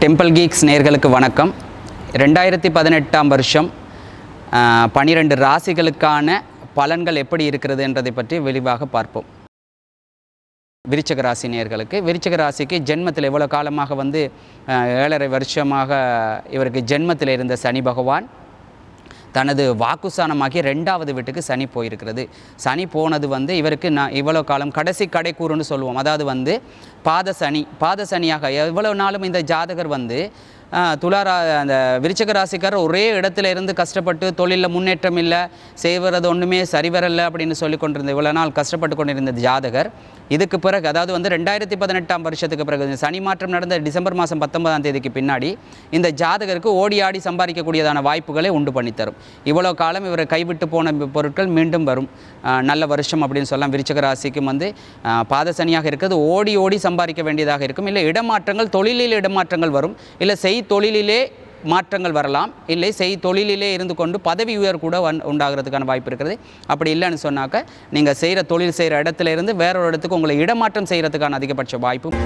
Temple Geeks நேயர்களுக்கு வணக்கம். 2018 வருஷம் 12 ராசிகளுக்கான பலன்கள் எப்படி இருக்கிறது என்றதை பற்றி விரிவாக பார்ப்போம். விருச்சிக ராசி நேயர்களுக்கு, விருச்சிக ராசிக்கு ஜென்மத்தில் எவ்வளோ காலமாக 7.5 வருஷமாக இவருக்கு ஜென்மத்தில் இருந்த சனி பகவான் தனது வாக்குஸ்தானமாகிய 2வது வீட்டுக்கு சனி போயிருக்கிறது. சனி போனது இவருக்கு இவ்வளோ காலம் கடைசி கடைக்கூறுன்னு சொல்லுவோம். அதாவது பாத சனியாக எவ்வளோ நாளும் இந்த ஜாதகர் அந்த விருச்சிக ராசிக்காரர் ஒரே இடத்துல இருந்து கஷ்டப்பட்டு தொழிலில் முன்னேற்றம் இல்லை, செய்வது ஒன்றுமே சரி வரலை அப்படின்னு சொல்லி கொண்டிருந்த இவ்வளோ நாள் கஷ்டப்பட்டு கொண்டிருந்த ஜாதகர் இதுக்கு பிறகு, அதாவது 2018 வருஷத்துக்கு பிறகு சனி மாற்றம் நடந்த டிசம்பர் மாதம் 19ஆம் தேதிக்கு பின்னாடி இந்த ஜாதகருக்கு ஓடி ஆடி சம்பாதிக்கக்கூடியதான வாய்ப்புகளை உண்டு பண்ணித்தரும். இவ்வளோ காலம் இவரை கைவிட்டு போன பொருட்கள் மீண்டும் வரும். நல்ல வருஷம் அப்படின்னு சொல்லலாம். விருச்சிக ராசிக்கும் பாத சனியாக இருக்கிறது, ஓடி ஓடி சம்பாதிக்க வேண்டியதாக இருக்கும். இல்லை இடமாற்றங்கள், தொழிலில் இடமாற்றங்கள் வரும். இல்லை தொழிலிலே மாற்றங்கள் வரலாம். இல்லை தொழிலிலே இருந்து கொண்டு பதவி உயர் கூட உண்டாகிறதுக்கான வாய்ப்பு இருக்கிறது. அப்படி இல்லைன்னு சொன்னாக்க நீங்கள் தொழில் செய்கிற இடத்துல இருந்து வேறொரு இடத்துக்கு உங்களை இடமாற்றம் செய்கிறதுக்கான அதிகபட்ச வாய்ப்பு